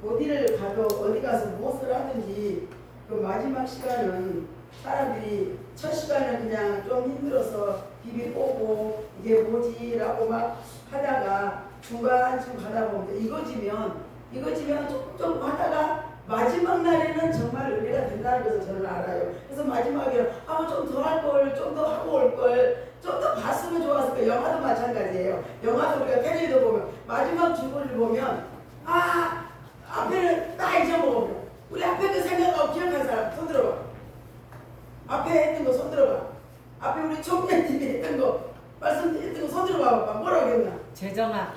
어디를 가도 어디 가서 무엇을 하든지 그 마지막 시간은 사람들이 첫 시간은 그냥 좀 힘들어서 비비 꼬고 이게 뭐지라고 막 하다가 중간쯤 가다 보면 이거지면 조금 하다가 마지막 날에는 정말 은혜가 된다는 것을 저는 알아요. 그래서 마지막에 좀 더 할 걸, 좀 더 하고 올 걸, 좀 더 봤으면 좋았을 거. 영화도 마찬가지예요. 영화도 우리가 텔레비도 보면 마지막 줄거리를 보면 앞에는 다 잊어먹으면 우리 앞에 그 생각하고 기억한 사람 손 들어봐. 앞에 했던 거 손 들어봐. 앞에 우리 총장님이 했던 거 말씀드렸던 거 손 들어봐. 뭐라고 했나? 재정아.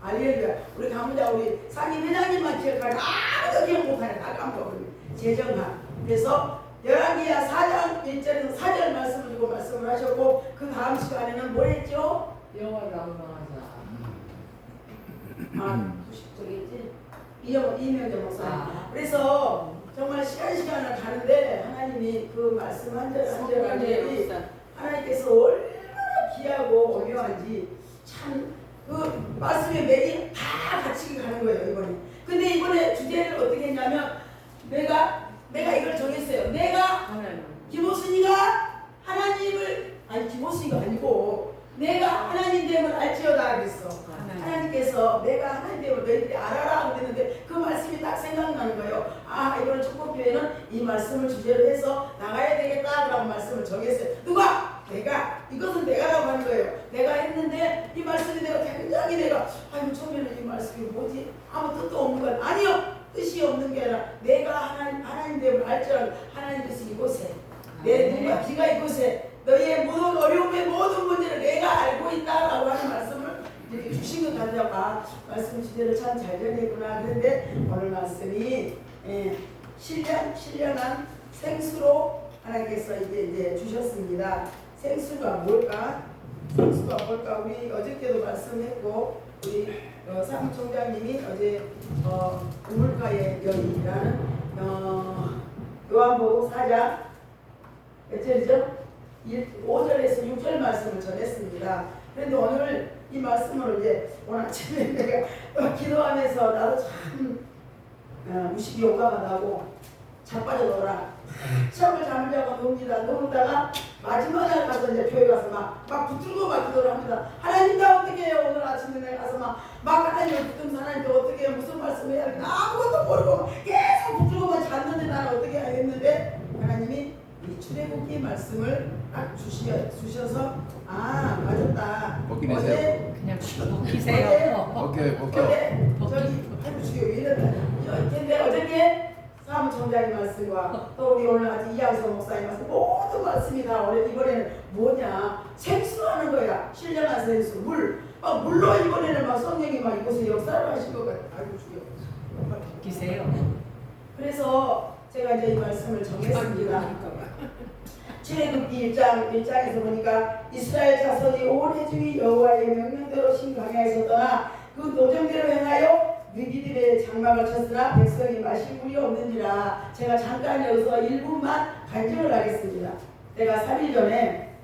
알렐루야. 우리 강무자 우리 상임 회장님만 기억하는 아무도 기억 못하네. 다 까먹어버리네. 재정아. 그래서 열왕기야 4장 1절에서 4절 말씀을 주고 말씀을 하셨고 그 다음 시간에는 뭘 했죠? 영화를 낭만하자. 90절이지? 이명재 목사. 그래서 정말 시간을 가는데 하나님이 그 말씀 한 절 한 절이 하나님께서 얼마나 귀하고 오묘한지 참 그 말씀의 맥이 다 같이 가는 거예요 이번에. 근데 이번에 주제를 어떻게 했냐면 내가 이걸 정했어요. 내가 김호순이가 하나님을 김호순이가 아니고 내가 하나님 됨을 알지어다 그랬어. 하나님께서 내가 하나님 됨을 너희들이 알아라 그랬는데 그 말씀이 딱 생각나는 거예요. 이번에 축복교회는 이 말씀을 주제로 해서 나가야 되겠다라고 말씀을 정했어요. 누가? 내가. 이것은 내가라고 하는 거예요. 내가 했는데 이 말씀이 내가 굉장히 처음에는 이 말씀이 뭐지? 아무 뜻도 없는 건 아니요. 뜻이 없는 게 아니라 내가 하나님 됨을 알지어다. 하나님께서 이곳에 내 눈과 귀가 이곳에 너희의 모든 어려움의 모든 문제를 내가 알고 있다라고 하는 말씀을 이렇게 주신 것 같아요. 말씀 주제를 참 잘 정했구나. 그런데 오늘 말씀이 신령한 생수로 하나님께서 이제 주셨습니다. 생수가 뭘까? 우리 어저께도 말씀했고 우리 사무총장님이 어제 우물가의 여인이라는 요한복음 4장 몇 절이죠? 5절에서 6절 말씀을 전했습니다. 그런데 오늘 이 말씀을 오늘 아침에 내가 기도하면서 나도 참 무식이 용감하 나고 자빠져 놀아. 시험을 잠자고 놀다가 마지막 날 가서 교회 가서 막 붙들고 막 기도를 합니다. 하나님 나 어떻게 해요? 오늘 아침에 내가 가서 막 하나님을 붙들면서 하나님께 어떻게 해요? 무슨 말씀 해야 되나 아무것도 모르고 계속 붙들고만 잤는데 나는 어떻게 해야겠는데 하나님이 이 출애굽기 말씀을 딱 주셔서 맞았다. 먹긴 했어요. 그냥 먹히세요. 어제 저기 해주시오 이랬다. 근데 어저께 사무총장의 말씀과 또 우리 오늘 아직 이양서 목사님 말씀 모든 말씀이 다 이번에는 뭐냐 생수하는 거야. 신령한 생수 물로 이번에는 막 성령이 막 이곳에 역사를 하신 것 같아. 아이고 죽여. 먹히세요. 그래서 제가 이제 이 말씀을 정했습니다. 출애굽기 1장에서 보니까 이스라엘 자손이 온 해중이 여호와의 명령대로 신강야에서 떠나 그 노정대로 행하여 너희들의 장막을 쳤으나 백성이 마실 물이 없는지라. 제가 잠깐 여기서 1분만 간증을 하겠습니다. 내가 3일 전에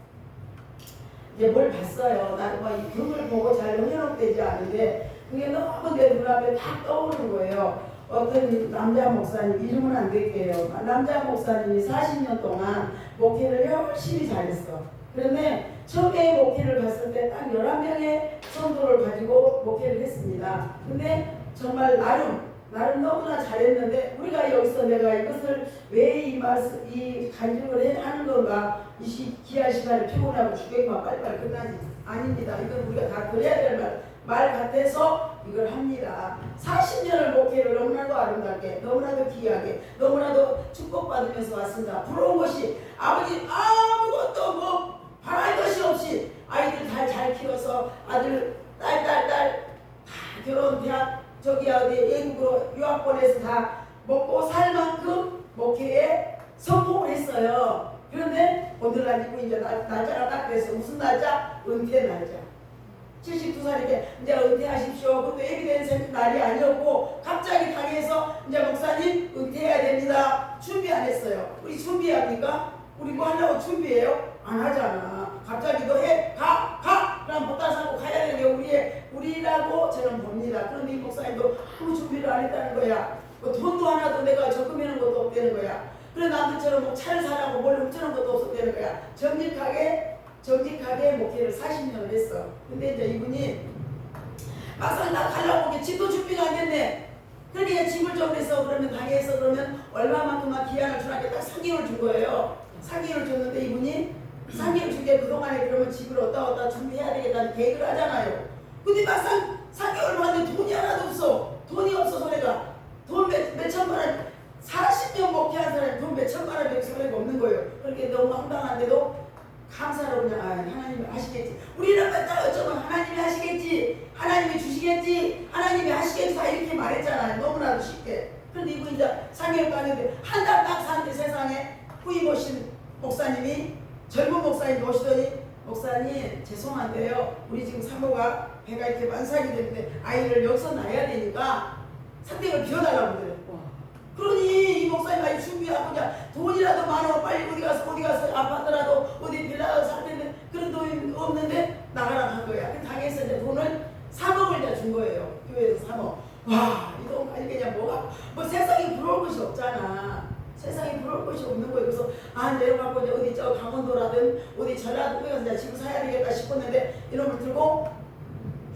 이제 뭘 봤어요. 나는 이 글을 보고 잘 흥미롭되지 않은데 그게 너무 내 눈앞에 딱 떠오르는 거예요. 어떤 남자 목사님, 이름은 안 될게요. 남자 목사님이 40년 동안 목회를 열심히 잘했어. 그런데 처음에 목회를 갔을 때 딱 11명의 성도를 가지고 목회를 했습니다. 근데 정말 나름 너무나 잘했는데 우리가 여기서 내가 이것을 왜 이 간증을 하는 건가? 귀한 시간에 피곤하고 죽겠구만 빨리빨리 끝나지. 아닙니다. 이건 우리가 다 그래야 될 말 같아서 이걸 합니다. 40년을 목회를 너무나도 아름답게, 너무나도 귀하게, 너무나도 축복받으면서 왔습니다. 부러운 것이 아버지 아무것도 바랄 것이 없이 아이들 잘 키워서 아들, 딸 다 결혼, 대학, 외국으로 유학 보내서 다 먹고 살 만큼 목회에 성공을 했어요. 그런데 오늘날 이제 날짜가 딱 됐어. 무슨 날짜? 은퇴 날짜. 72살이게 이제 은퇴하십시오. 그것도 에비덴스 날이 아니었고 갑자기 당에서 이제 목사님 은퇴해야 됩니다. 준비 안 했어요. 우리 준비합니까? 우리 뭐 하려고 준비해요? 안 하잖아. 갑자기 너 해? 가! 그럼 보따리 사고 가야 되는 게 우리의 우리라고 저는 봅니다. 그런데 이 목사님도 아무 준비를 안 했다는 거야. 뭐 돈도 하나도 내가 적금해놓은 것도 없다는 거야. 그래 남들처럼 뭐 차를 사라고 뭘 훔쳐놓은 것도 없었다는 거야. 정직하게 목회를 40년을 했어. 근데 이제 이분이 막상 나 가려고 게 집도 준비가 안 됐네. 그러니까 집을 좀 해서 그러면 당해서 그러면 얼마만큼만 기한을 주라게 딱 3개월 준 거예요. 3개월 줬는데 이분이 3개월 준 게 그동안에 그러면 집을 어디다 준비해야 되겠다는 계획을 하잖아요. 근데 막상 3개월 만에 돈이 하나도 없어. 돈이 없어 손에가. 돈 몇 천만 원 40년 목회한 사람이 돈 몇 천만 원밖에 손에가 없는 거예요. 그렇게 너무 황당한데도 감사로 그냥 하나님이 하시겠지. 우리는 맨날 어쩌면 하나님이 하시겠지. 하나님이 주시겠지. 하나님이 하시겠지. 다 이렇게 말했잖아요. 너무나도 쉽게. 그런데 이분 이제 3개월 가는데 한 달 딱 사는데 세상에 후임 오신 목사님이 젊은 목사님 오시더니 목사님 죄송한데요. 우리 지금 사모가 배가 이렇게 만삭이 됐는데 아이를 여기서 낳아야 되니까 상대를 비워달라고 그래요. 그러니 이 목사님 아이 준비하고 그냥 돈이라도 많아 빨리 어디 가서 아파트라도 어디 빌라도 살 텐데 그런 돈이 없는데 나가라 한 거야. 그 당에서 이제 돈을 3억을 이제 준 거예요. 교회에서 3억. 와, 이 돈 가지고 그냥 뭐 세상에 부러울 것이 없잖아. 세상에 부러울 것이 없는 거예요. 그래서 내려가고 이제 어디 저 강원도라든 어디 전라도 가서 이제 집을 사야 되겠다 싶었는데 이놈을 들고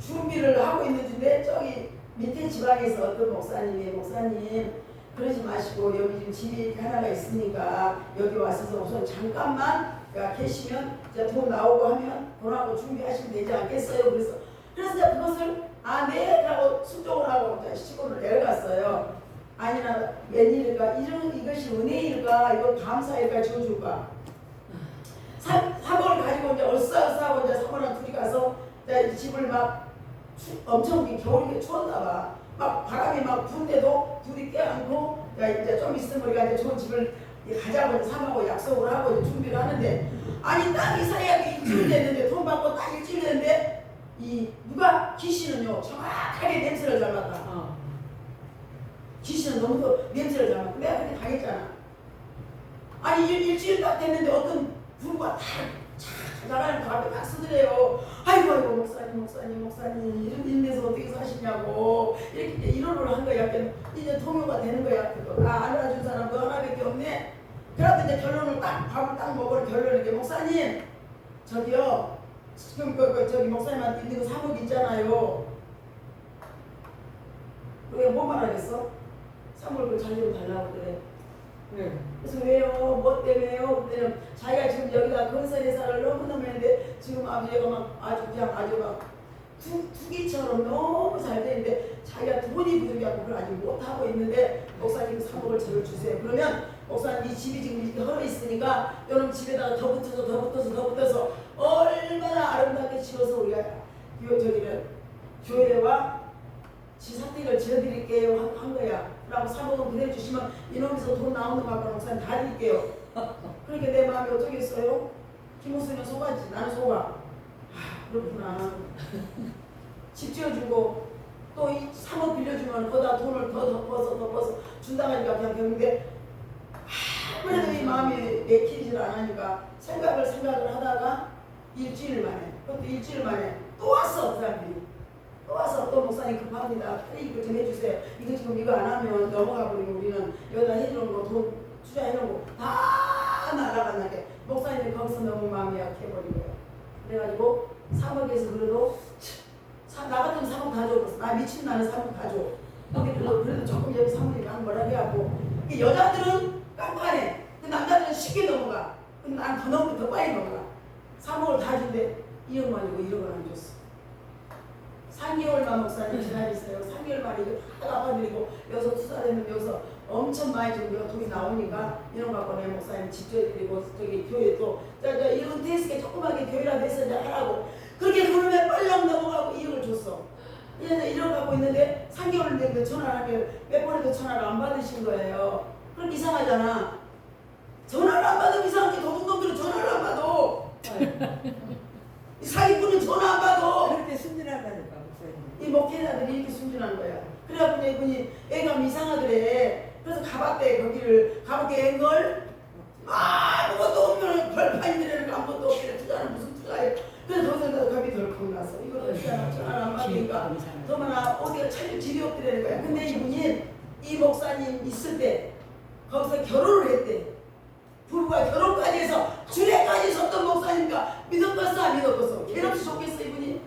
준비를 하고 있는 중인데 저기 밑에 지방에서 어떤 목사님 그러지 마시고 여기 지금 집이 하나가 있으니까 여기 와서 우선 잠깐만 계시면 이제 돈 나오고 하면 돈하고 준비하시면 되지 않겠어요? 그래서 이제 그것을 네 라고 순종을 하고 이제 시골을 내려갔어요. 아니나 웬일일까? 이것이 은혜일까? 이거 감사일까? 저줄까? 사모를 가지고 이제 얼싸하고 이제 사모랑 둘이 가서 이제 집을 막 엄청 겨울이 추웠나 봐. 막 바람이 막 부는데도 둘이 껴안고 이제 좀 있으면 우리가 이제 좋은 집을 가자고 사모하고 약속을 하고 이제 준비를 하는데 딱 이사야기 일주일 됐는데 돈 받고 딱 일주일 됐는데 누가 귀신은요 정확하게 냄새를 잘 맡아. 귀신은 너무 또 냄새를 잘 맡아. 내가 그렇게 당했잖아. 일주일 딱 됐는데 어떤 부부가 다 나가는 거 앞에 딱 쓰더래요. 아이고 목사님 이런 일에서 어떻게 사시냐고 이렇게 일호를 한 거야. 이제 동요가 되는 거야. 알아준 사람 너 하나밖에 없네. 그래도 이제 결론을 밥을 딱 먹으러 결론을 이게 목사님 저기요 지금 저기 목사님한테 있는 거 사복 있잖아요. 왜 뭐 말하겠어? 사복을 자기로 달라고 그래. 그래서 왜요? 뭐 때문에요? 그때는 자기가 지금 여기다 건설회사를 너무너무 했는데 지금 아버지가 막 아주 막 투기처럼 너무 잘 되는데 자기가 돈이 부족해서 그걸 아직 못하고 있는데 목사님 3억을 저를 주세요. 그러면 목사님 이 집이 지금 이렇게 헐어 있으니까 여러분 집에다가 더 붙어서 얼마나 아름답게 지어서 우리가 교회와 지사택을 지어드릴게요 한 거야. 라고 3억은 그대로 주시면 이놈에서 돈 나오는 거 갖고 목사님 다 드릴게요. 그러니까 내 마음이 어쩌겠어요? 김호수는 속았지. 나는 속아. 그렇구나. 집 지어주고 또 이 3억 빌려주면 거기다 돈을 더 덮어서 준다고 하니까 그냥 배우는데 아무래도 이 마음이 내키질 않으니까 생각을 하다가 그것도 일주일 만에 또 왔어 그 사람들이. 또 와서 또 목사님 급합니다. 이거 좀 해주세요. 이거 지금 이거 안 하면 넘어가 버리고 우리는 여기다 해주는 거 돈 투자해놓은 거 다 날아갔나게 목사님이 거기서 너무 마음이 약해버린 거예요. 그래가지고 3억에서 그래도 나 같으면 3억 다 줘. 나 미친 나는 3억 다 줘. 근데 그래도 조금 여기 3억이 막 뭐라 해갖고 여자들은 깜깜해. 남자들은 쉽게 넘어가. 근데 난 더 넘으면 더 빨리 넘어가. 3억을 다 준대 2억만 주고 1억을 안 줬어. 3개월만 목사님 기다리세요. 3개월 만에 이거 다 갚아드리고 여기서 투자를 했는데 여기서 엄청 많이 좀 돈이 나오니까 이런 거 갖고 내 목사님 집 줘드리고 저기 교회 또 이런 데스게 조그맣게 교회라도 해서 이제 하라고 그렇게 그러면 빨랑 넘어가고 2억을 줬어. 이런 거 갖고 있는데 3개월 됐는데 전화를 하면 몇 번에도 전화를 안 받으신 거예요. 그럼 이상하잖아. 전화를 안 받으면 이상하게 도둑놈들은 전화를 안 받아. 이 사기꾼은 전화 안 받아. 그렇게 순진하다니까 목사님. 이 목회자들이 이렇게 순진한 거야. 그래갖고 이분이 애가 이상하더래. 그래서 가봤대. 거기를 가볼게 앵걸 아무것도 없는 벌판이들에는 아무것도 없길래 투자는 무슨 투자예요. 그래서 거기서 겁이 덜컥 나서 이걸 없잖아. 전화를 안 받으니까 더구나 어디가 참 집이 없더라는 거야. 근데 이분이 이 목사님 있을 때 거기서 결혼을 했대. 부부가 결혼까지 해서 주례까지 섰던 목사님과 믿었겠어 안 믿었겠어? 괴롭지 좋겠어 이분이?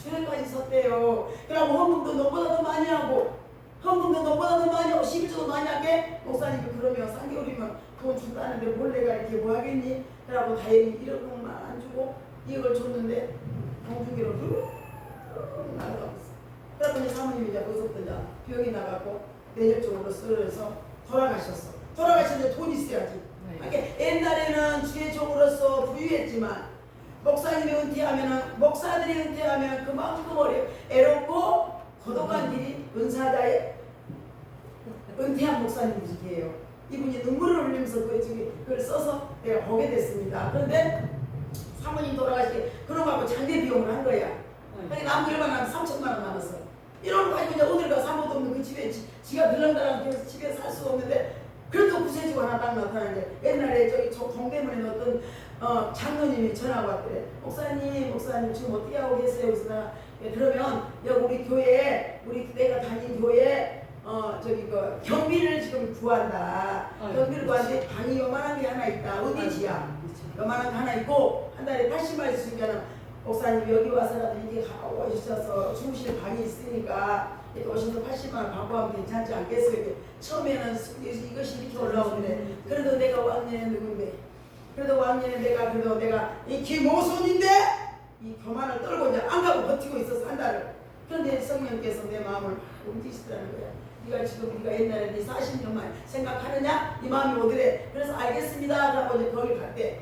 주례까지 섰대요. 그러고 헌금도 너보다 더 많이 하고 헌금도 너보다 더 많이 하고 11조도 많이 하게 목사님이 그러면 3개월이면 돈 준다는데 뭘 내가 이렇게 뭐 하겠니? 그러고 다행히 1억만 안 주고 2억을 줬는데 공중계로 날아가고 있어. 그러더니 사모님이 이제 거기서부터 이제 병이 나가고 뇌혈증으로 쓰러져서 돌아가셨어. 돌아가셨는데 돈 있어야지. 그러니까 옛날에는 주의 종으로서 부유했지만 목사님이 은퇴하면은 목사들이 은퇴하면 그만큼 애롭고 고독한 길이 은사자의 은퇴한 목사님이에요. 이분이 눈물을 흘리면서 그걸 써서 내가 보게 됐습니다. 그런데 사모님 돌아가시게 그런 거 하고 장례 비용을 한 거야. 그러니까 남은 일만 하면 3천만 원 남았어. 이런 거 가지고 이제 어딜 가 사모도 없는 그 집에 지가 들랑달랑 집에 살 수가 없는데 그래도 구세주가 하나 딱 나타나는데 옛날에 저기 동대문에 어떤 장로님이 전화가 왔더래. 목사님 지금 어떻게 하고 계세요? 그래서 내가 그러면 여기 우리 교회에 내가 다닌 교회에 저기 그 경비를 지금 구한다. 경비를 구하는데 방이 요만한 게 하나 있다. 어디지야? 요만한 게 하나 있고 한 달에 80만 있으니까는 목사님 여기 와서라도 이게 오셔서 주무실 방이 있으니까 오셔서 80만 원 받고 하면 괜찮지 않겠어요? 처음에는 이것이 이렇게 올라오는데 그래도 내가 왕년에 누군데 그래도 왕년에 내가 이 김호순인데 이 교만을 떨고 이제 안 가고 버티고 있어서 한 달을. 그런데 성령께서 내 마음을 움직이시더라는 거야. 네가 지금 네가 옛날에 네 40년만 생각하느냐? 네 마음이 오더래. 그래서 알겠습니다 하고 이제 거기 갔대.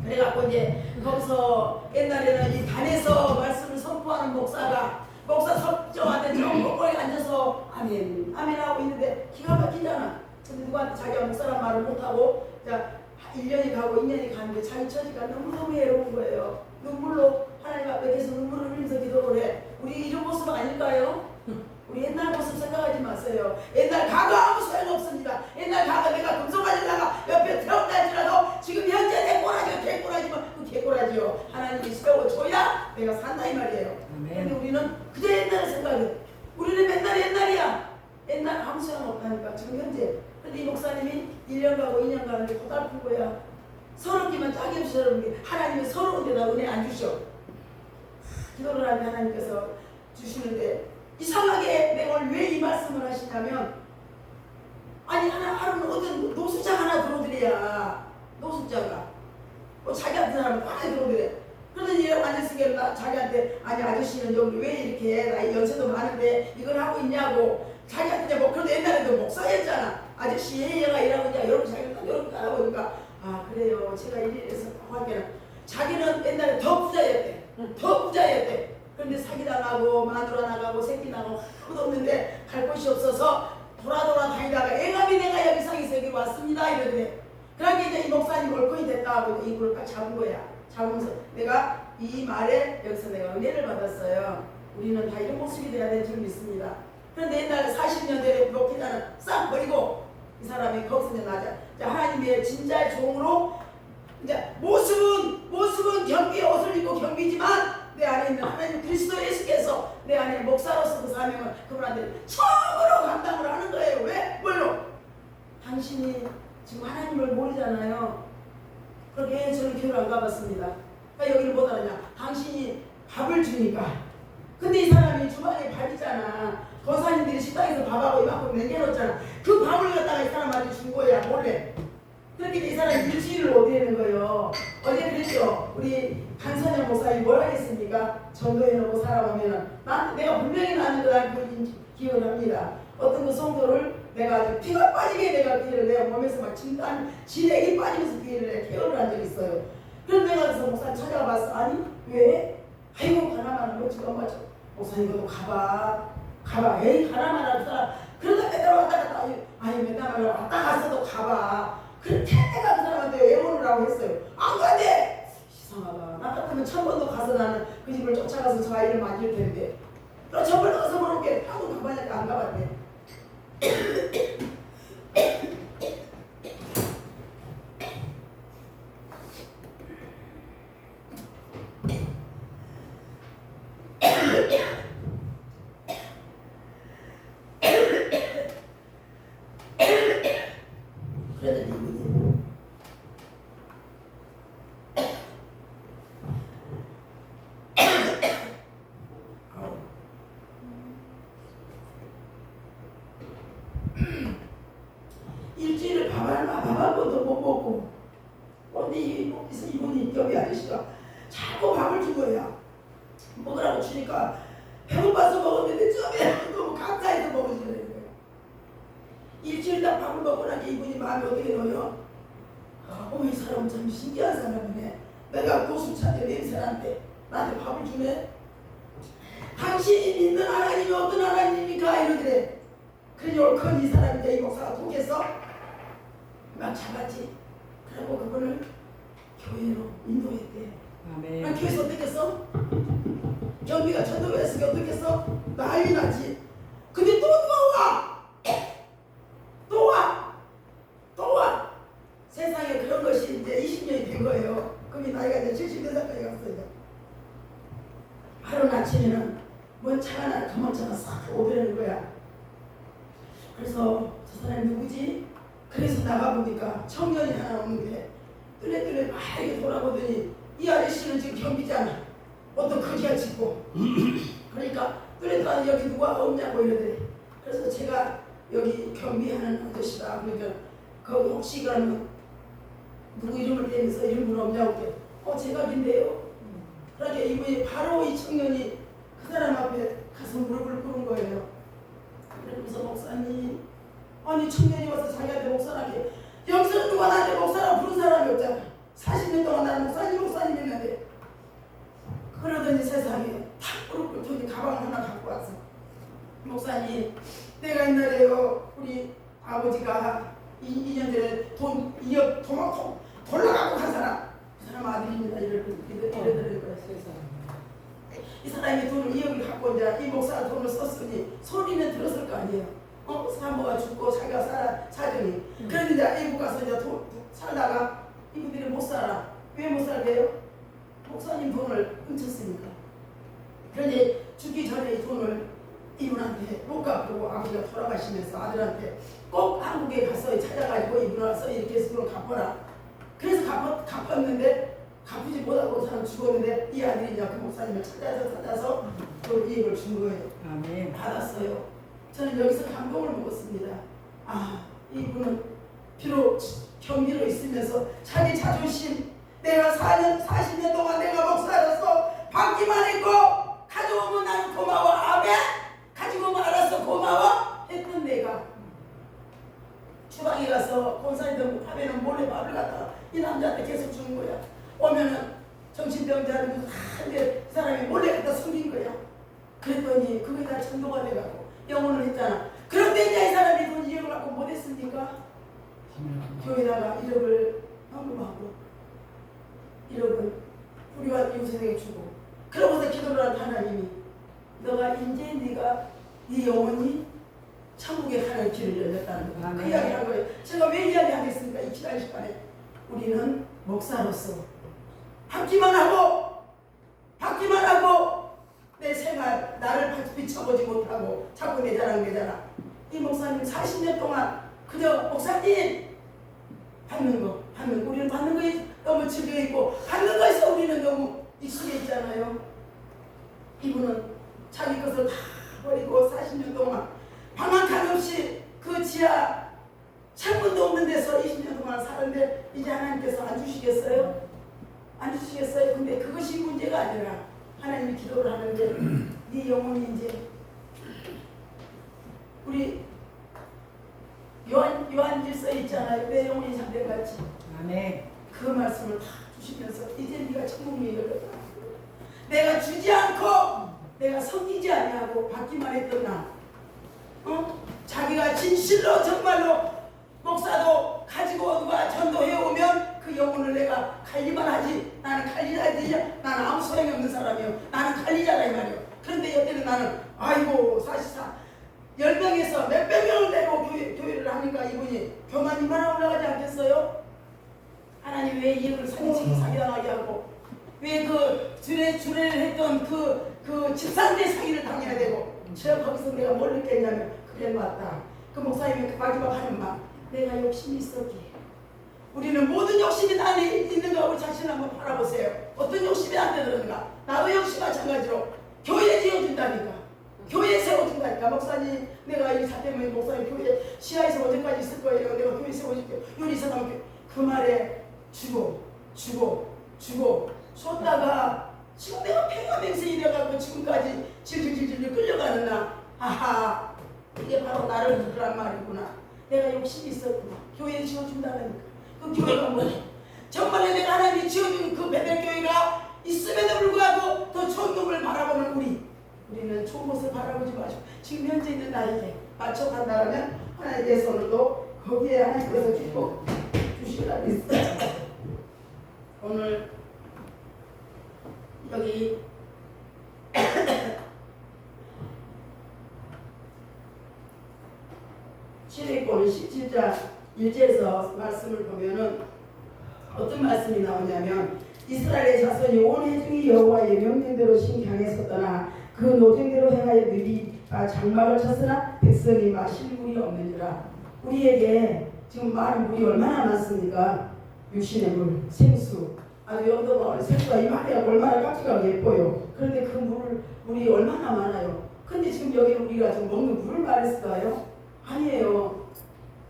그래갖고 이제 거기서 옛날에는 이 단에서 말씀을 선포하는 목사 석정한테 저거에 앉아서 아멘 하고 있는데 기가 막히잖아. 근데 누구한테 자기가 목사란 말을 못하고 자 1년이 가고 2년이 가는데 자기 처지가 너무너무 외로운 거예요. 눈물로 하나님 앞에 계속 눈물을 흘리면서 기도를 해. 우리 이런 모습 아닐까요? 우리 옛날 모습 생각하지 마세요. 옛날 과거 아무 소용 없습니다. 옛날 과거 내가 금속가지다가 옆에 태웠다 할지라도 지금 현재 개꼬라지면 그 개꼬라지요. 하나님이 세워줘야 내가 산다 이 말이에요. 근데 우리는 그저 옛날을 생각해. 우리는 맨날 옛날이야. 옛날 아무 소용 없다니까 지금 현재. 근데 이 목사님이 1년 가고 2년 가는데 고달픈 거야. 서럽기만 짝이 없이 서러운 게 하나님이 서러운 데다 은혜 안 주셔. 기도를 하면 하나님께서 주시는데 이상하게 내가 오늘 왜 이 말씀을 하시냐면 아니 하루는 어떤 노숙자 하나 들어오더래야. 노숙자가 자기한테 사람은 많이 들어오더래. 그러더니 앉았으니까 자기한테 아니 아저씨는 여기 왜 이렇게 나이 연세도 많은데 이걸 하고 있냐고 자기한테 뭐 그래도 옛날에도 목사였잖아. 아저씨 얘가 일하고 있냐 여러분 자기가 이렇게 알아보니까 아 그래요 제가 이래서 하기는 자기는 옛날에 더 부자였대. 더 부자였대. 그런데 사기당하고 마누라 나가고 새끼 나가고 아무도 없는데 갈 곳이 없어서 돌아 다니다가 애감이 내가 여기 상에서 여기 왔습니다 이러더래. 그러니까 이제 이 목사님 올거이 됐다 하고 이걸 딱 잡은 거야. 잡으면서 내가 이 말에 여기서 내가 은혜를 받았어요. 우리는 다 이런 모습이 돼야 될 줄 믿습니다. 그런데 옛날에 40년 전에 목회자는 싹 버리고 이 사람이 거기서 이제 나자 하나님의 진짜의 종으로 이제 모습은 경비의 옷을 입고 경비지만 내 안에 있는 하나님 그리스도 예수께서 내 안에 목사로서 그 사명을 그분한테 처음으로 감당을 하는 거예요. 왜? 뭘로? 당신이 지금 하나님을 모르잖아요. 그렇게 저는 교회를 안 가봤습니다. 그러니까 여기를 못 알았냐? 당신이 밥을 주니까. 근데 이 사람이 주방에 밥 있잖아. 권사님들이 식당에서 밥하고 이만큼 남겨놓잖아. 그 밥을 갖다가 이 사람한테 준 거야 몰래. 그렇게 이 사람이 일주일을 못 되는 거예요. 어제 그랬죠. 우리 강선영 목사님 뭘 하겠습니까? 전도해 놓고 살아보면은 내가 분명히 나는 걸 기억을 합니다. 어떤 그 성도를 내가 아주 피가 빠지게 내가 기회를 내가 몸에서 막 진액이 빠지면서 기회를 케어를 한 적이 있어요. 그래서 내가 그래서 목사님 찾아가봤어. 아니 왜? 아이고 가나마나 뭐 지금 엄마 목사님 그래도 가봐. 에이 가나마나 그 사람 그러다 맨날 왔다 갔다 아니 맨날 왔다 갔어도 가봐. 그렇게 내가 그 사람한테 애원을 하고 했어요. 안 간대. 이상하다. 나 같으면 1000번도 가서 나는 그 집을 쫓아가서 저 아이를 만질 텐데. 너 저번에 가서 모르게 한번 가봤는데 안 가봤네. 먹고 나니까 이분이 마음이 어떻게 놓여? 어머 이 사람은 참 신기한 사람이네. 내가 고수차때 냄새나는데 나한테 밥을 주네. 당신이 믿는 하나님이 어떤 하나님입니까? 이러더래. 그러니 옳건 이 사람인데 이 목사가 독해서 막 잡았지. 그리고 그분을 교회로 인도했대. 아멘. 난 교회에서 어떻게 했어? 경비가 전도했으니까 어떻게 했어? 난리 나지. 근데 또 누가 와? 또 와? 또 와? 세상에 그런 것이 이제 20년이 된 거예요. 그럼 나이가 이제 70년까지 갔어요. 하루 아침에는 뭔 차가 나 가만 차가 싹 오더라는 거야. 그래서 저 사람이 누구지? 그래서 나가보니까 청년이 하나 오는데 뚫레뚫레 막 이렇게 돌아보더니 이 아저씨는 지금 경비잖아. 어떤 거지가 짓고 그러니까 뚫레뚫레 여기 누가 없냐고 이러더래. 그래서 제가 여기 경비하는 아저씨다. 그러니까 거기 혹시 그러면 누구 이름을 대면서 이름은 없냐고 제가 빈대요. 그러니까 이분이 바로 이 청년이 그 사람 앞에 가서 무릎을 꿇은 거예요. 그러면서 목사님, 아니 청년이 와서 자기한테 목사라게 여기서 누가 나한테 목사라고 부른 사람이 없잖아. 40년 동안 나는 목사님 했는데. 그러더니 세상에 탁 무릎 꿇더니 가방 하나 갖고 왔어. 목사님, 내가 옛날에요 우리 아버지가 2년 전에 돈 2억 도망 돌아가고 간 사람, 그 사람 아들입니다. 이러더라는 거야. 이 사람이 돈을 2억을 갖고 이제 이 목사가 돈을 썼으니 소리는 들었을 거 아니에요. 사모가 죽고 자기가 살아 사정이. 그런데 이제 이국 가서 이제 살다가 이분들이 못 살아. 왜 못 살게요? 목사님 돈을 훔쳤으니까. 그러니 죽기 전에 이 돈을 이분한테 못 갚고 아버지가 돌아가시면서 아들한테 꼭 한국에 가서 찾아가지고 이분을 와서 이렇게 해서 돈을 갚아라. 그래서 갚았는데 갚지 못하고 그 사람 죽었는데 이 아들이 이제 그 목사님을 찾아서 그 이익을 준 거예요. 아멘. 받았어요. 저는 여기서 감동을 먹었습니다. 아, 이분은 비록 경비로 있으면서 자기 자존심, 내가 40년 동안 내가 목사로서 받기만 했고 가져오면 나는 고마워. 아멘. 가지고 오면 알았어 고마워 했던 내가 주방에 가서 권사님들 밥에는 몰래 밥을 갖다가 이 남자한테 계속 주는 거야. 오면은 정신병자는 한데 그 사람이 몰래 갖다 숨긴 거야. 그랬더니 그게 다 전도가 돼가고 영혼을 했잖아. 그런데 이제 이 사람이 돈 2억을 갖고 못 했습니까? 교회다가 1억을 헌금하고 1억을 우리와 이웃에게 주고 그러고서 기도를 한 하나님이 너가 이제 네가 네 영혼이 천국에 가는 길을 열렸다는 거야. 그 이야기를 한 거예요. 제가 왜 이야기하겠습니까? 이 지난 시간에 우리는 목사로서 받기만 하고 내 생활 나를 비춰보지 못하고 자꾸 내 자랑 이 목사님 40년 동안 그저 목사님 받는 거 우리는 받는 거에 너무 즐겨 있고 받는 거에서 우리는 너무 익숙해 있잖아요. 이분은 자기 것을 다 버리고 40년 동안 방 한 칸 없이 그 지하 창문도 없는 데서 20년 동안 사는데 이제 하나님께서 안 주시겠어요? 안 주시겠어요? 근데 그것이 문제가 아니라 하나님이 기도를 하는데 네 영혼이 이제 우리 요한일서에 있잖아요. 내 영혼이 잠들같이. 아멘. 그 말씀을 다 주시면서 이제 네가 천국문이 열렸다. 내가 주지 않고 내가 섬기지 아니하고 받기만 했던 나. 자기가 진실로 정말로 목사도 가지고 누가 전도해 오면 그 영혼을 내가 관리만 하지. 나는 관리자지. 나는 아무 소용이 없는 사람이요. 나는 관리자라 이 말이요. 그런데 여태는 나는 아이고 사실상 10명에서 몇백 명을 내고 교회를 하니까 이분이 교만 이만한 올라가지 않겠어요? 하나님 왜 이익을 사기당하게 하고 왜 그 주례를 했던 그 집산대 사기를 당해야 되고 제가 거기서 내가 뭘 느꼈냐면 그래 맞다. 그 목사님이 마지막 하는 말 내가 욕심이 있었기에 우리는 모든 욕심이 다 있는가 우리 자신을 한번 바라보세요. 어떤 욕심이 안 되는가. 나도 역시 마찬가지로 교회 지어준다니까 교회 세워준다니까. 목사님 내가 이 사 때문에 목사님 교회 시야에서 언제까지 있을 거예요. 내가 교회 세워줄게요. 요리사 나오게 그 말에 주고 줬다가 지금 내가 폐가맹세이 돼가지고 지금까지 질질 끌려가는 나. 아하 이게 바로 나를 부르란 말이구나. 내가 욕심이 있었구나. 교회에 지어준다는 그 교회가 뭐야? 정말 내가 하나님이 지어준 그 베델교회가 있음에도 불구하고 더 좋은 놈을 바라보는 우리는 좋은 것을 바라보지 마시고 지금 현재 있는 나에게 맞춰간다면 하나님께서 오늘도 거기에 하나님께서 축복 주시라고 했어요. 오늘 여기 시리권 17장 1절에서 말씀을 보면은 어떤 말씀이 나오냐면 이스라엘의 자손이 온 회중이 여호와의 명령대로 신향에 섰더나 그 노정대로 행하여 너희가 장막을 쳤으나 백성이 마실 물이 없느니라. 우리에게 지금 많은 물이 얼마나 많습니까? 육신의 물, 생수. 아주 영도 생수가 이만해야 얼마나 깍지가 예뻐요. 그런데 그 물이 얼마나 많아요. 근데 지금 여기 우리가 지금 먹는 물을 말했을까요? 아니에요.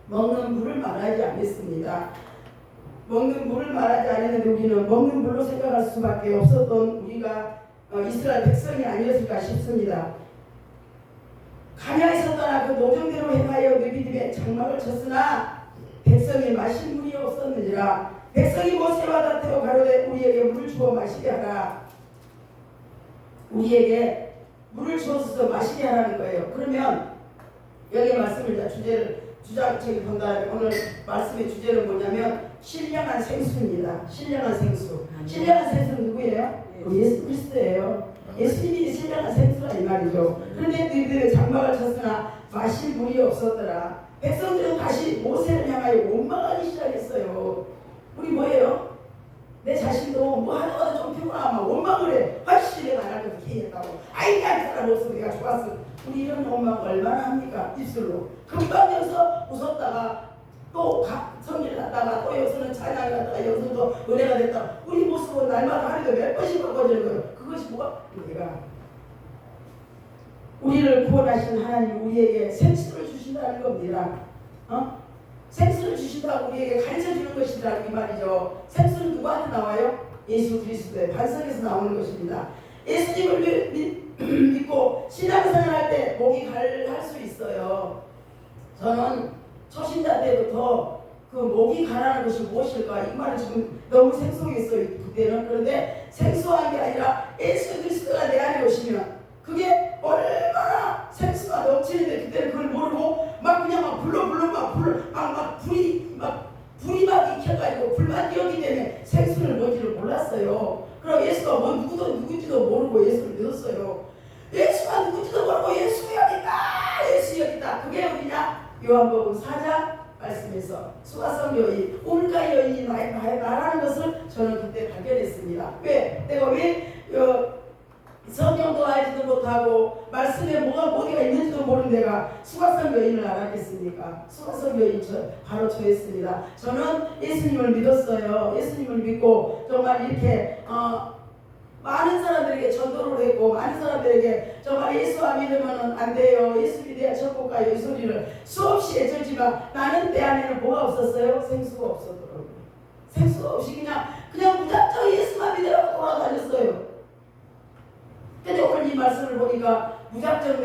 먹는 물을 말하지 않겠습니다. 먹는 물을 말하지 않았는데 우리는 먹는 물로 생각할 수밖에 없었던 우리가 이스라엘 백성이 아니었을까 싶습니다. 가냐에서 떠나 그 노정대로 행하여 너희들의 장막을 쳤으나 백성이 마실 물이 없었느니라. 백성이 모세와 다투어 가로되 우리에게 물을 주어 마시게 하라. 우리에게 물을 주어서 마시게 하라는 거예요. 그러면 여기 말씀을 주장책이 본다면 오늘 말씀의 주제는 뭐냐면 신령한 생수입니다. 신령한 생수. 신령한 생수는 누구예요? 예수 그리스도예요. 예수님이 신령한 생수라 이 말이죠. 그런데 너희들의 장막을 쳤으나 마실 물이 없었더라. 백성들은 다시 모세를 향하여 원망하기 시작했어요. 우리 뭐예요? 내 자신도 뭐 하다가도 좀 피곤하면 원망을 해. 아이씨 내가 안 할 것도 기했다고. 아이 난 사람 없어 내가 좋았어. 우리 이런 원망 얼마나 합니까? 입술로. 금방 여기서 웃었다가 또 성질 났다가 또 여기서는 찬양이 났다가 여기서는 또 은혜가 됐다. 우리 모습은 날마다 하루에 몇 번씩 바꿔지는 거예요. 그것이 뭐가? 내가 우리를 구원하신 하나님 우리에게 생수를 주신다는 겁니다. 생수를 주신다고 우리에게 가르쳐주는 것이라고 이 말이죠. 생수는 누구한테 나와요? 예수 그리스도의 반석에서 나오는 것입니다. 예수님을 믿고 신앙생활할 때 목이 갈 수 있어요. 저는 초신자 때부터 그 목이 가라는 것이 무엇일까 이 말을 지금 너무 생소했어요 그때는. 그런데 생소한 게 아니라 예수 그리스도가 내 안에 오시면 그게 얼마나 생수가 넘치는데 그때는 그걸 모르고 막 그냥 막 불이 막 익혀가지고 불만 띄었기 때문에 생수를 뭔지를 몰랐어요. 그럼 예수가 뭐 누군지도 모르고 예수를 믿었어요. 예수가 누군지도 모르고 예수 여기 있다. 그게 어디냐? 요한복음 4장 말씀에서 수가성 여인, 올가 여인이 나라는 것을 저는 그때 발견했습니다. 내가 왜 성경도 알지도 못하고 말씀에 어디가 있는지도 모르는 내가 수가성 여인을 알았겠습니까? 수가성 여인 바로 저였습니다. 저는 예수님을 믿었어요. 예수님을 믿고 정말 이렇게 많은 사람들에게 전도를 했고 많은 사람들에게 정말 예수 안 믿으면 안 돼요. 예수 믿어야 천국 가요. 이 소리를 수없이 해줬지만 나는 내 안에는 뭐가 없었어요? 생수가 없었더라고요. 생수가 없이 그냥 무작정 예수만 믿으라고 돌아다녔어요. 근데 오늘 이 말씀을 보니까 무작정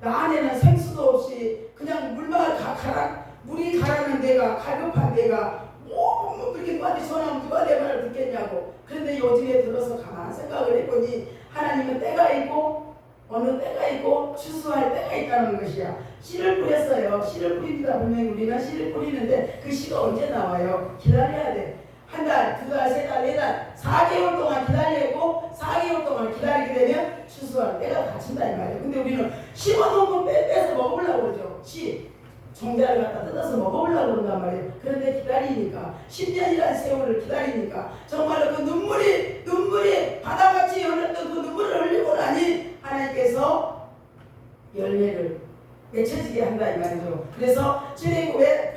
나 안에는 생수도 없이 그냥 물이 가라는 데가 갈급한 데가 뭐 그렇게 누구한테 전화하면 누가 내 말을 듣겠냐고. 그런데 요즘에 들어서 가만 생각을 해보니 하나님은 때가 있고 어느 때가 있고 추수할 때가 있다는 것이야. 씨를 뿌렸어요. 씨를 뿌립니다. 분명히 우리는 씨를 뿌리는데 그 씨가 언제 나와요? 기다려야 돼. 한 달, 두 달, 세 달, 네 달, 4개월 동안 기다리고 4개월 동안 기다리게 되면 추수할 때가 닥친다 이 말이에요. 근데 우리는 심어놓은 거 빼서 먹으려고 그러죠. 종자를 갖다 뜯어서 먹어보려고 그런단 말이에요. 그런데 기다리니까 10년이라는 세월을 기다리니까 정말로 그 눈물이 바다같이 흘렀던 그 눈물을 흘리고 나니 하나님께서 열매를 맺혀지게 한다 이 말이죠. 그래서 출애굽에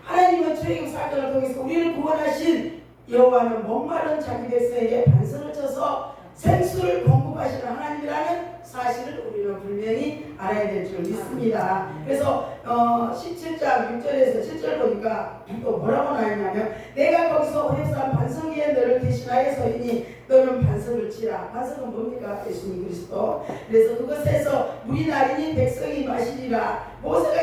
하나님은 출애굽 사건을 통해서 우리를 구원하신 여호와는 목마른 자기 백성에게 반석을 쳐서 생수를 공급하시는 하나님이라는 사실을 우리는 분명히 알아야 될 줄 믿습니다. 그래서 17장 6절에서 7절 보니까 또 뭐라고 나왔냐면 내가 거기서 호렙산 반석 위에 너를 대신하여 서이니 너는 반석을 치라. 반석은 뭡니까? 예수님 그리스도. 그래서 그것에서 물이 나리니 백성이 마시리라. 모세가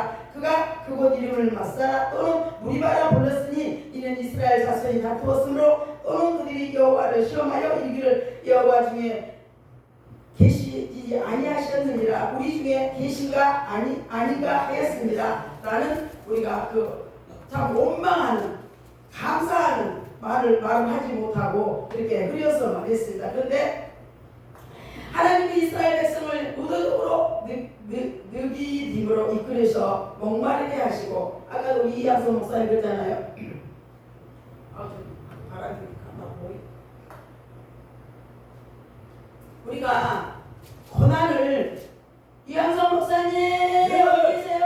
하니라. 그가 그곳 이름을 마사라 또는 무리바라 불렀으니 이는 이스라엘 자손이 다투었으므로 또는 그들이 여호와를 시험하여 이르기를 여호와 중에 계시지 아니하셨느니라. 우리 중에 계신가 아닌가 하였습니다. 라는 우리가 참 원망하는 감사하는 말을 하지 못하고 그렇게 흐려서 말했습니다. 그런데 하나님이 이스라엘 백성을 의도적으로 느비딤으로 이끌으셔 목마르게 하시고, 아까도 우리 이양수 목사님 그랬잖아요. 바람이 가나 보이. 우리가 고난을, 이양수 목사님 어디 계세요?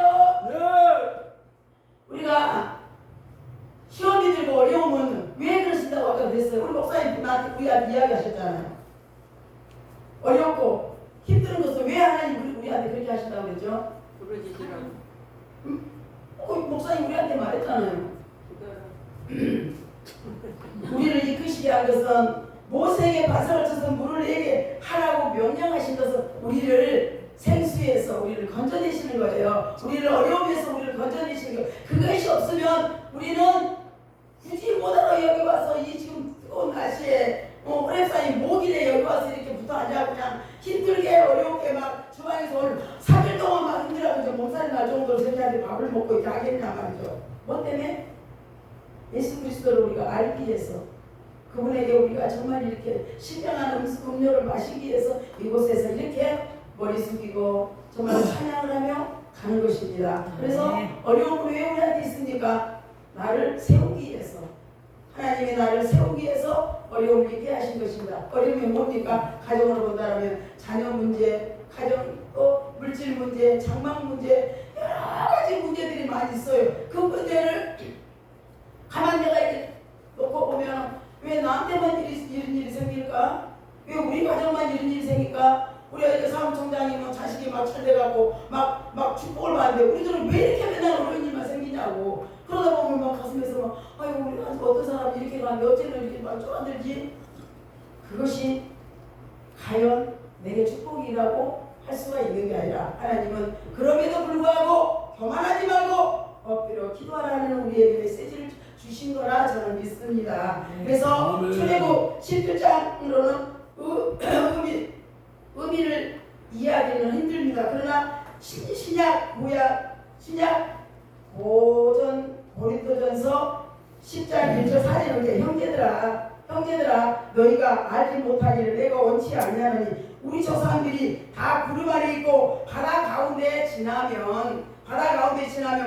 우리가 시험이 들고 어려우면 왜 그러신다고 아까 그랬어요. 우리 목사님 나한테 우리한테 이야기하셨잖아요. 어렵고 힘든 것을 왜 하나님 우리한테 그렇게 하신다고 그랬죠? 부러지시라고. 목사님 우리한테 말했잖아요. 우리를 이끄시게 한 것은 모세에게 반석을 쳐서 물을 내게 하라고 명령하신 것은 우리를 생수에서 우리를 건져내시는 거예요. 우리를 어려움에서 우리를 건져내시는 거예요. 그것이 없으면 우리는 굳이 못하러 여기 와서 이 지금 뜨거운 날씨에 오랩사님 목일에 여기 와서 이렇게 붙어 앉아 그냥 힘들게 어렵게 막 주방에서 오늘 3일 동안 막 힘들어하고 이제 몸살이 날 정도로 새끼한테 밥을 먹고 이렇게 하겠냐 말이죠. 뭐 때문에? 예수 그리스도를 우리가 알기 위해서, 그분에게 우리가 정말 이렇게 신령한 음료를 마시기 위해서 이곳에서 이렇게 머리 숙이고 정말 찬양을 하며 가는 것입니다. 그래서 어려움은 왜 우리한테 있습니까? 나를 세우기 위해서, 하나님이 나를 세우기 위해서 어려움을 있게 하신 것입니다. 어려움이 뭡니까? 가정으로 본다면 자녀 문제, 가정 또 물질 문제, 장막 문제, 여러 가지 문제들이 많이 있어요. 그 문제를 가만 내가 이렇게 놓고 보면 왜 나한테만 이런 일이 생길까? 왜 우리 가정만 이런 일이 생길까? 우리 아이가 사무총장이 뭐 자식이 막 철대갖고 막 축복을 받는데 우리들은 왜 이렇게 맨날 어려운 일만 생기냐고. 그러다 보면 막 가슴에서 막 아이고 우리 어떤 사람이 이렇게 가는데 어째는 이렇게 막 쪼아들지? 그것이 과연 내게 축복이라고 할 수가 있는 게 아니라, 하나님은 그럼에도 불구하고 교만하지 말고 엎드려 기도하라는 우리에게 메시지를 주신 거라 저는 믿습니다. 그래서 출애굽 17장으로는 의미를 이해하기는 힘듭니다. 그러나 신약 고린도전서 10장 1절 4절에 형제들아 너희가 알지 못하기를 내가 원치 아니하노니 우리 조상들이 다 구름 아래 있고 바다 가운데 지나면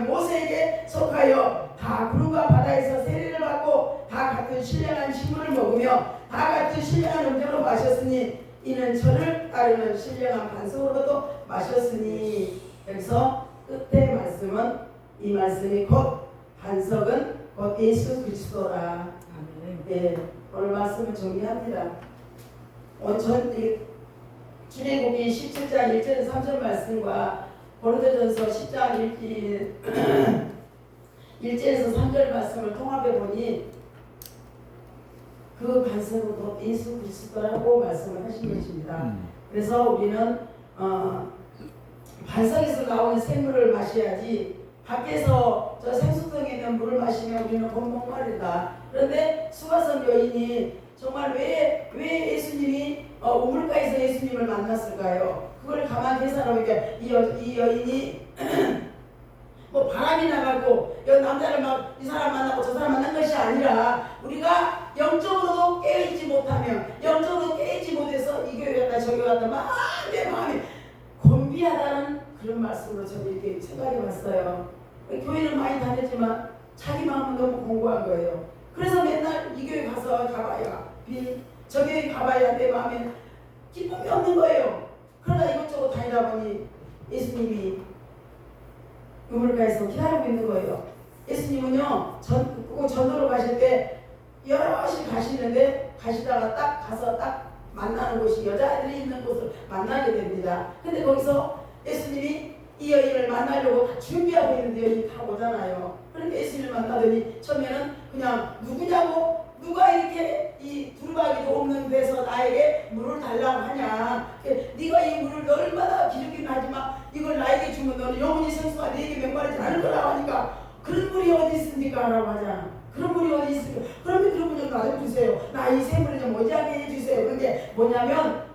모세에게 속하여 다 구름과 바다에서 세례를 받고 다 같은 신령한 식물을 먹으며 다 같은 신령한 음료로 마셨으니 이는 저를 따르는 신령한 반석으로도 마셨으니. 여기서 끝에 말씀은 이 말씀이 곧 반석은 곧 예수 그리스도라. 네, 오늘 말씀을 정리합니다. 출애굽기 17장 1절 3절 말씀과 고린도전서 10장 1절에서 3절 말씀을 통합해 보니 그 반석으로 예수 그리스도라고 말씀을 하신 것입니다. 그래서 우리는 반석에서 나오는 샘물을 마셔야지 밖에서 저 생수통에 있는 물을 마시면 우리는 곤봉마르다. 그런데 수가성 여인이 정말 왜 예수님이 우물가에서 예수님을 만났을까요? 그걸 가만히 계산해보니까 이 여인이 뭐 바람이 나가고 남자를 막 이 사람 만나고 저 사람 만난 것이 아니라 우리가 영적으로도 깨어있지 못하면, 영적으로 깨어있지 못해서 이 교회 갔다 저 교회 갔다 막 내 마음이 곤비하다는 그런 말씀으로 저는 이렇게 생각해봤어요. 교회는 많이 다녔지만 자기 마음은 너무 공고한 거예요. 그래서 맨날 이 교회 가봐야 저 교회 가봐야 내 마음에 기쁨이 없는 거예요. 그러다 이것저것 다니다 보니 예수님이 우물가에서 기다리고 있는 거예요. 예수님은요 전도로 가실 때 여러 곳이 가시는데 가시다가 딱 가서 딱 만나는 곳이 여자애들이 있는 곳을 만나게 됩니다. 근데 거기서 예수님이 이 여인을 만나려고 다 준비하고 있는데 여인이 다 오잖아요. 그런데 예수님을 만나더니 처음에는 그냥 누구냐고, 누가 이렇게 이 두루마기도 없는 데서 나에게 물을 달라고 하냐, 네가 이 물을 얼마나 기르긴 하지만 이걸 나에게 죽으면 너는 영원히 생수가 네게 맹바르지 않을 거라고 하니까 그런 분이 어디 있습니까? 라고 하잖아. 그런 분이 어디 있습니까? 그러면 그런 분 좀 놔줘주세요. 나 이 샘물을 좀 모자게 해주세요. 그런데 뭐냐면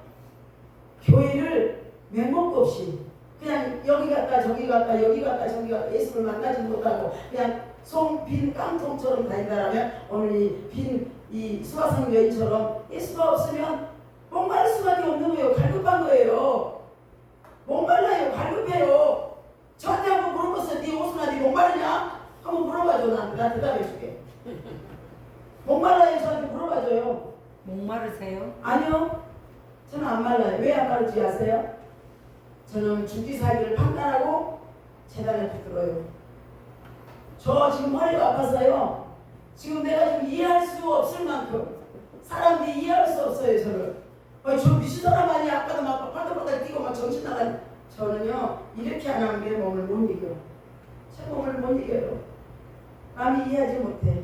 교회를 맹목도 없이 그냥 여기 갔다 저기 갔다 여기 갔다 저기 갔다 예수를 만나지 못하고 그냥 빈 깡통처럼 다닌다라면 오늘 이 수화성 여인처럼 예수가 없으면 목마를 수밖에 없는 거예요. 갈급한 거예요. 목말라요. 갈급해요. 저한테 한번 물어봤어요. 네 옷은 네 목마르냐? 한번 물어봐줘. 나 대답해줄게. 목말라요. 저한테 물어봐줘요. 목마르세요? 아니요. 저는 안 말라요. 왜 안 마르지 아세요? 저는 중지사기를 판단하고 재단에 붙들어요. 저 지금 허리가 아파서요. 지금 내가 좀 이해할 수 없을 만큼 사람들이 이해할 수 없어요. 저를. 저 미친 사람 아니야. 아까도 막 팔다팔다 뛰고 막 정신 나간. 저는요 이렇게 안 하면 내 몸을 못 이겨. 제 몸을 못 이겨요. 남이 이해하지 못해.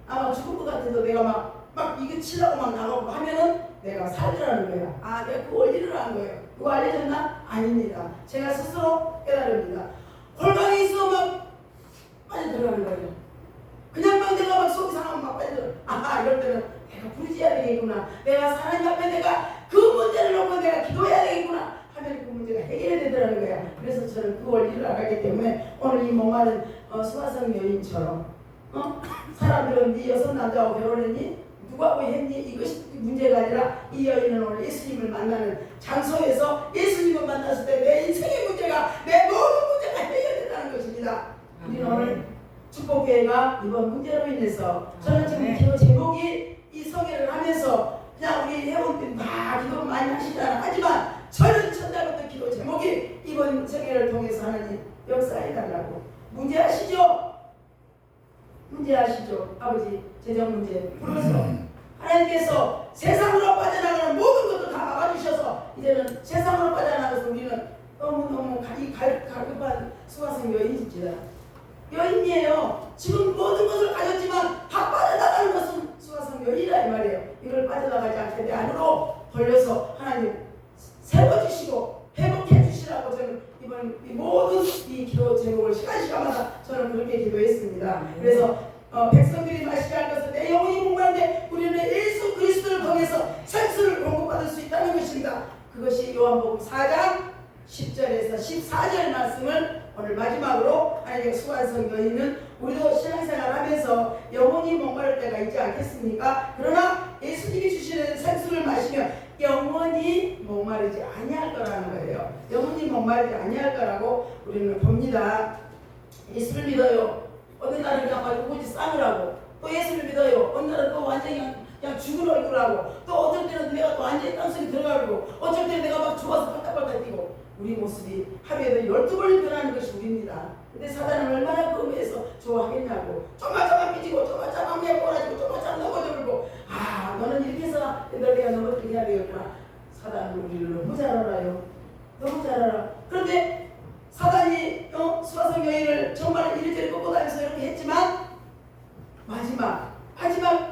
아마 죽을 것 같아도 내가 막 이거 치려고 막 나가고 하면은 내가 살리라는 거야. 아, 내가 그 원리를 한 거예요. 누가 알려줬나? 아닙니다. 제가 스스로 깨달습니다. 골방에 있어 막 빨리 들어가는 거예요. 그냥 막 내가 막 속이 상하면 막 빨리 들어. 아, 이럴 때는 내가 부르지해야 되겠구나. 내가 하나님 앞에 내가 그 문제를 놓고 내가 기도해야 되겠구나 하면 그 문제가 해결이 되더라는 거야. 그래서 저는 그 원리를 알았기 때문에 오늘 이 목마른 수화성 여인처럼 사람들은 네 여섯 남자하고 결혼했니? 누구하고 했니? 이것이 문제가 아니라 이 여인은 오늘 예수님을 만나는 장소에서 예수님을 만났을 때 내 인생의 문제가 내 모든 문제가 해결된다는 것입니다. 우리는 오늘 축복교회가 이번 문제로 인해서 저는 지금 기도 제목이 이 성회를 하면서 그냥 우리 회원들이 다 기도를 많이 하시잖아. 하지만 저는 첫날부터 기도 제목이 이번 성회를 통해서 하나님 역사해달라고. 문제 아시죠? 문제 아시죠? 아버지 재정 문제 풀어서 하나님께서 세상으로 빠져나가는 모든 것도 다 막아주셔서 이제는 세상으로 빠져나가서 우리는 너무너무 갈급한 수화성 여인입니다. 여인이에요. 지금 모든 것을 가졌지만 다 빠져나가는 것은 수화성 여인이라 이 말이에요. 이걸 빠져나가지 않게 내 안으로 벌려서 하나님 세워주시고 회복해 주시라고 저는 이번 이 모든 이 기도 제목을 시간마다 저는 그렇게 기도했습니다. 그래서 백성들이 마시게 할 것은 내 영혼이 목마른데 우리는 예수 그리스도를 통해서 생수를 공급받을 수 있다는 것입니다. 그것이 요한복음 4장 10절에서 14절 말씀을 오늘 마지막으로 하나님의 수완성 여인은 우리도 신앙생활하면서 영혼이 목마를 때가 있지 않겠습니까? 그러나 예수님이 주시는 생수를 마시면 영원히 목마르지 아니할 거라는 거예요. 영원히 목마르지 아니할 거라고 우리는 봅니다. 예수를 믿어요. 어느 날은 그냥 누구지 싸느라고. 또 예수를 믿어요. 어느 날은 또 완전히 그냥 죽은 얼굴하고. 또 어쩔 때는 내가 또 완전히 땅속에 들어가고. 어쩔 때는 내가 막 죽어서 팔딱팔딱 뛰고. 우리 모습이 하루에도 12번을 변하는 것이 우리입니다. 근데 사단은 얼마나 그 위해서 좋아하겠냐고. 조마조마 삐지고 조마조마 꼬라지고 조마조마 넘어져버리고. 아, 너는 이렇게 해서 내가 넘어지게 해야 되겠구나. 사단은 우리를 너무 잘 알아요. 너무 잘 알아. 그런데 사단이 수화성 여인을 정말 이리저리 꺾고 다니면서 이렇게 했지만 마지막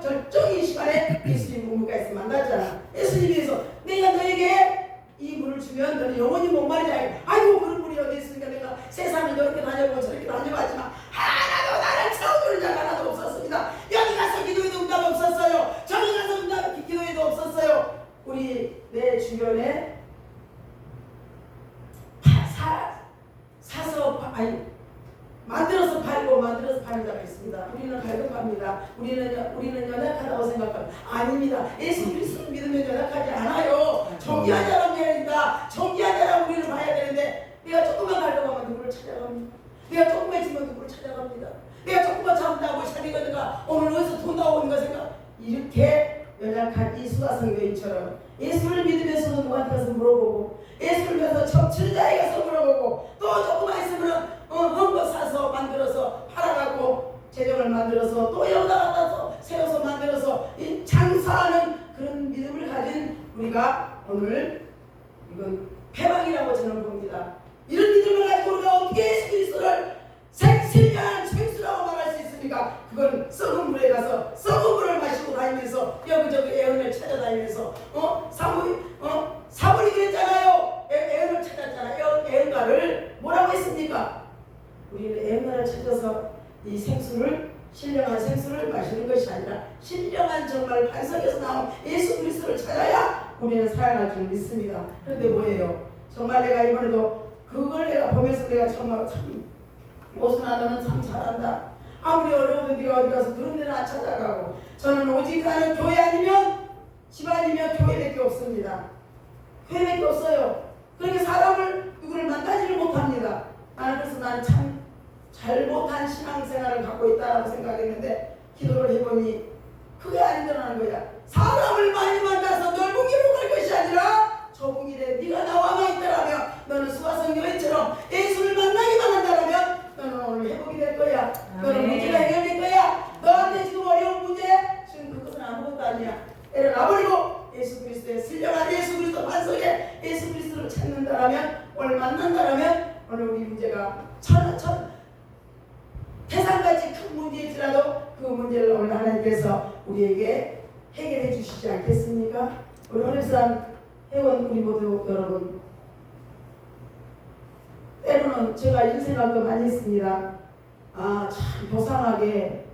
절정의 시간에 예수님 문가에서 만났잖아. 예수님께서 내가 너에게 이 물을 주면 너는 영원히 목마르지 않게. 아이고 그런 물이 어디 있으니까 내가 세상을 이렇게 다녀보고 저렇게 다녀봤지만 하나도 나를 채워주는 자가 하나도 없었습니다. 여기 가서 기도해도 응답 없었어요. 저기 가서 응답 기도해도 없었어요. 우리 내 주변에 만들어서 팔고 만들어서 파는 자가 있습니다. 우리는 갈급합니다. 우리는 연약하다고 생각합니다. 아닙니다. 예수 그리스도를 믿으면 연약하지 않아요. 정기한 자라고 해야 된다. 정기한 자라고 우리를 봐야 되는데 내가 조금만 갈급하면 누구를 찾아갑니다. 내가 조금만 있으면 누구를 찾아갑니다. 내가 조금만 참다고 자리가 오늘 어디서 돈 나오는가 생각. 이렇게 연약한 이 수화성 여인처럼 예수를 믿으면서도 누구한테 가서 물어보고 예수를 믿어서 첩칠자에 가서 물어보고 또 조금만 있으면 헌거 사서 만들어서 팔아가고 재정을 만들어서 또 여기다 갖다 세워서 만들어서 이 장사하는 그런 믿음을 가진 우리가 오늘 이건 패망이라고 저는 봅니다. 이런 믿음을 가지고 우리가 어떻게 예수 그리스도를 생생한 생수라고 말할 수 있습니까? 그건 썩은 물에 가서 썩은 물을 마시고 다니면서 여기저기 애언을 찾아다니면서 사본이 그랬잖아요. 애언을 찾았잖아요. 애언가를 뭐라고 하겠습니까? 우리는 앵간을 찾아서 이 생수를, 신령한 생수를 마시는 것이 아니라 신령한 정말 반석에서 나온 예수 그리스도를 찾아야 우리는 살아날 줄 믿습니다. 그런데 뭐예요? 정말 내가 이번에도 그걸 내가 보면서 내가 정말 참, 오순아 너는 참 잘한다. 아무리 어려워도 네가 어디 가서 그런 데는 안 찾아가고, 저는 오직 나는 교회 아니면 집안이면 교회밖에 없습니다. 교회밖에 없어요. 그렇게 사람을 누구를 만나지를 못합니다. 그래서 나는 참 잘못한 신앙생활을 갖고 있다고 생각했는데 기도를 해보니 그게 아니더라는 거야. 사람을 많이 만나서 넓은 길로 갈 것이 아니라 좁은 길에 네가 나와만 있더라면, 너는 수화성 여인처럼 예수를 만나기만 한다면 너는 오늘 회복이 될 거야. 너는 문제가 해결될 거야. 너한테 지금 어려운 문제, 지금 그것은 아무것도 아니야. 애를 놔버리고 예수 그리스도의 신령한 예수 그리스도 반석에 예수 그리스도를 찾는다라면, 오늘 만난다라면 오늘 우리 문제가 태산같이 큰 문제일지라도 그 문제를 오늘 하나님께서 우리에게 해결해 주시지 않겠습니까? 우리 오늘산 회원 우리 모두 여러분, 때로는 제가 이런 생각도 많이 했습니다. 참 도상하게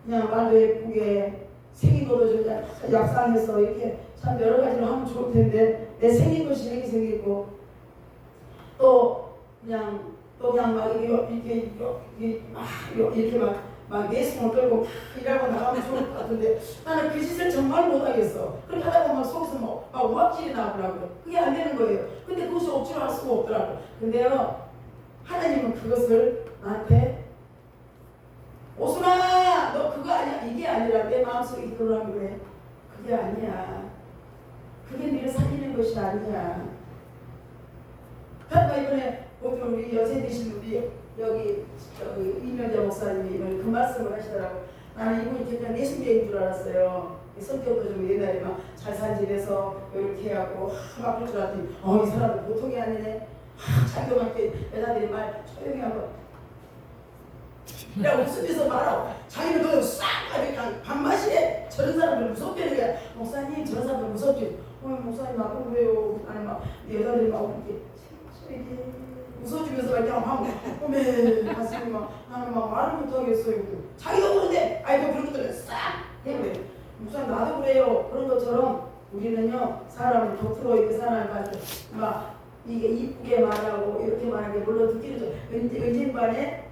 그냥 말도 예쁘게 생긴 것도 좀 약상해서 이렇게 참 여러 가지로 하면 좋을 텐데, 내 생긴 것이 이렇게 생기고 또 그냥 막 이렇게 막 내숭을 끌고 막 일하고 나가면 좋을 것 같은데, 나는 그 짓을 정말 못하겠어. 그렇게 하다 보면 속에서 막 우악질이 나오더라고요. 그게 안 되는 거예요. 근데 그것이 억지로 할 수가 없더라고요. 근데요, 하나님은 그것을 나한테 오순아 너 그거 아니야, 이게 아니라 내 마음속에 이끌어가면 그래. 그게 아니야. 그게 네를 살리는 것이 아니야. 그러니까 이번에 우리 여세 되신 우리 여기 이명자 목사님이 그 말씀을 하시더라고. 나는 이분이 그냥 예수님인 줄 알았어요. 성격도 좀 옛날에 막 잘 산 집에서 이렇게 하고 막 그럴 줄 알았더니 이 사람은 보통이 아니네. 자기도 막 이렇게 여자들이 말 조용히 하고 그냥 웃으면서 말하고, 자기는 그냥 싹 그냥 밥맛이래. 저런 사람들 무섭게 그래. 목사님 저런 사람들 무섭지. 목사님 나도 그래요. 아니 막 여자들이 막 이렇게 웃어주면서 그냥 막 어메 가슴이 막 나는 막 말을 못하겠어요. 자기도 그런데 아이고 그런 것들을 싹 해버려. 목사님 나도 그래요. 그런 것처럼 우리는요, 사람을 겉으로 이렇게 사람한테 막 이게 이쁘게 말하고 이렇게 말하는 게 물론 듣기는 좀 은진반에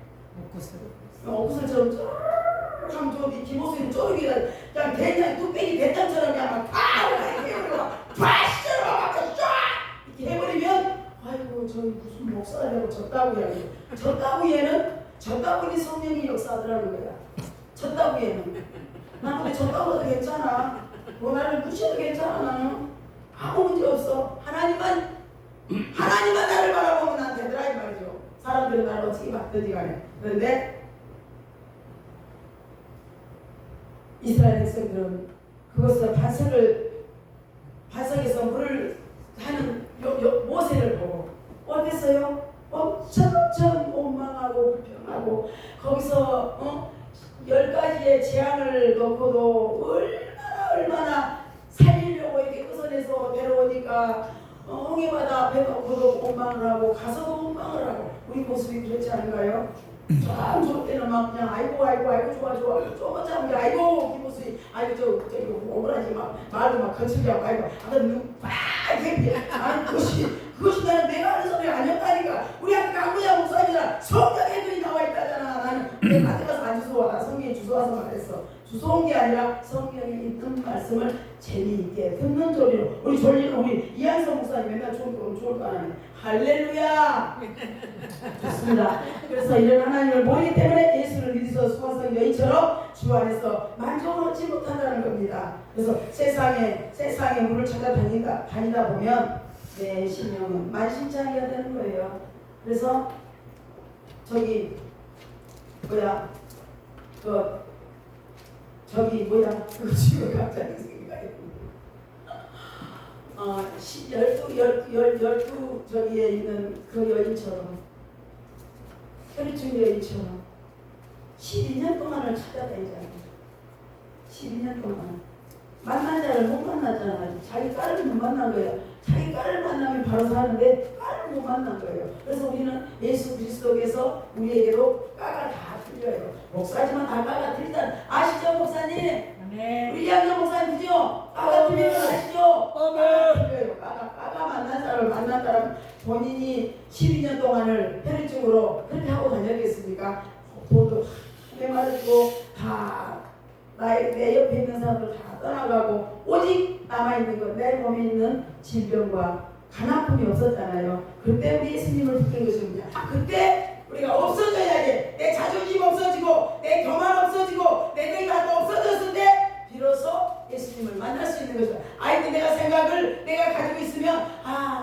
옥구슬처럼 쪼르르 하면 좋은데 김호수는 쪼르기가 그냥 된장 뚝배기 된장처럼 그냥 막 이렇게 해버리고 파시처럼 막 이렇게 해버리면, 아이고 저기 무슨 목사라고 졌다구야. 졌다구니 성령이 역사하더라는 거야. 졌다구에는 난 근데 졌다고도 괜찮아. 나를 무시해도 괜찮아. 나는 아무 문제 없어. 하나님만 나를 바라보면 난 되더라 이 말이죠. 사람들은 나를 어떻게 봤든지 간에. 그런데 이스라엘 백성들은 그것을 반석에서 물을 하는 모세를 보고 어땠어요? 엄청 원망하고 불평하고 거기서 10가지의 재앙을 놓고도 얼마나 살리려고 이렇게 끄서내서 데려오니까 홍해바다 앞에 놓고도 원망을 하고 가서도 원망을 하고, 우리 모습이 그렇지 않은가요? 참 좋을 때는 막 그냥 아이고 좋아 조금 참게 아이고 김모습이 아이고 저기 오그라지 막 말도 막 거칠게 하고 아이고 막 이렇게 아니 그것이 나는 내가 하는 소리 아니었다니까. 우리 학교 강구야 목사님이랑 성경에 글이 나와 있다잖아. 나는 내 가서 안 주워와. 성경에 주워와서 말했어. 주워온 게 아니라 성경에 있는 말씀을 재미있게 듣는 소리로. 우리 이한성 목사님 맨날 좋을 거 아니야. 할렐루야. 좋습니다. 그래서 이런 하나님을 모르기 때문에 예수를 믿어서 수화성 여인처럼 주 안에서 만족을 얻지 못한다는 겁니다. 그래서 세상에 물을 다니다 보면 내 심령은 만신창이가 되는 거예요. 그래서 저기 그거 지금 갑자기 생각이 12 저기에 있는 그 여인처럼, 혈류증 여인처럼 12년 동안을 찾아다니잖아요. 12년 동안 만난 자를 못 만났잖아요. 자기 딸을 못 만난 거예요. 자기 딸을 만나면 바로 사는데 딸을 하나님을 못 만난 거예요. 그래서 우리는 예수 그리스도께서 우리에게도 까가 다 틀려요. 목사지만 다 까가 틀리다. 아시죠, 목사님? 아멘. 우리 양정 목사님 그죠? 까가 틀리는 거 아시죠? 까가 틀려요. 까가 만난 사람을 만난 사람 본인이 12년 동안을 혈액증으로 그렇게 하고 다녔겠습니까? 돈도 메마르고 다 내 옆에 있는 사람들 다 떠나가고 오직 남아있는 것 내 몸에 있는 질병과 간아픔이 없었잖아요. 그때 우리 예수님을 붙든 것입니다. 그때 우리가 없어져야 돼. 내 자존심 없어지고 내 교만 없어지고 내 내가 없어졌을 때 비로소 예수님을 만날 수 있는 것이다. 아이고 내가 생각을 내가 가지고 있으면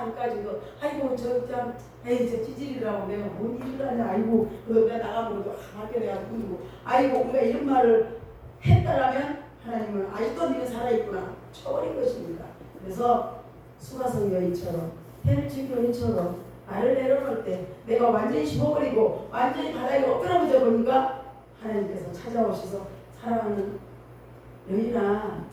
여기까지도 아이고 저참 에이 저 찌질이라고 내가 뭔 일을 하냐 아이고 그거 내가 나가면 또 학교 내가 부르고 아이고 우리가 이런 말을 했다라면 하나님은 아직도 네가 살아있구나 쳐버린 것입니다. 그래서 수가성 여인처럼 헬증 여인처럼 나를 내려놓을 때 내가 완전히 죽어버리고 완전히 바닥에 엎드려져 보니까 하나님께서 찾아오셔서 사랑하는 여인아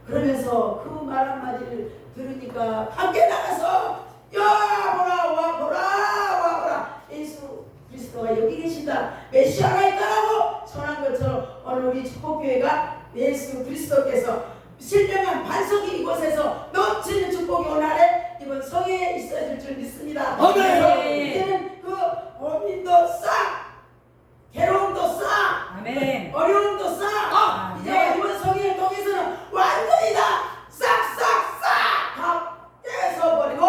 그러면서 그 말 한마디를 들으니까 밖에 나가서 야 보라 와 보라 와 보라 예수 그리스도가 여기 계신다 메시아가 있다라고 전한 것처럼 오늘 우리 축복교회가 예수 그리스도께서 신령한 반석이 이곳에서 넘치는 축복이 오늘에 이번 성회에 있어질 줄 믿습니다. 그래서 이제는 그 고민도 싹 괴로움도 싹 아멘. 어려움도 싹 이제 이번 성회를 통해서는 완전히 다 싹싹싹 다 깨서버리고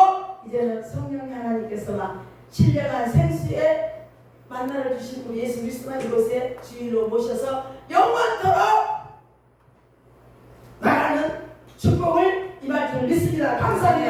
이제는 성령 하나님께서만 신령한 생수의 만나를 주신 우리 예수 그리스도만 이곳에 주인으로 모셔서 영원토록 나가는 축복을 임할 줄 믿습니다. 감사합니다.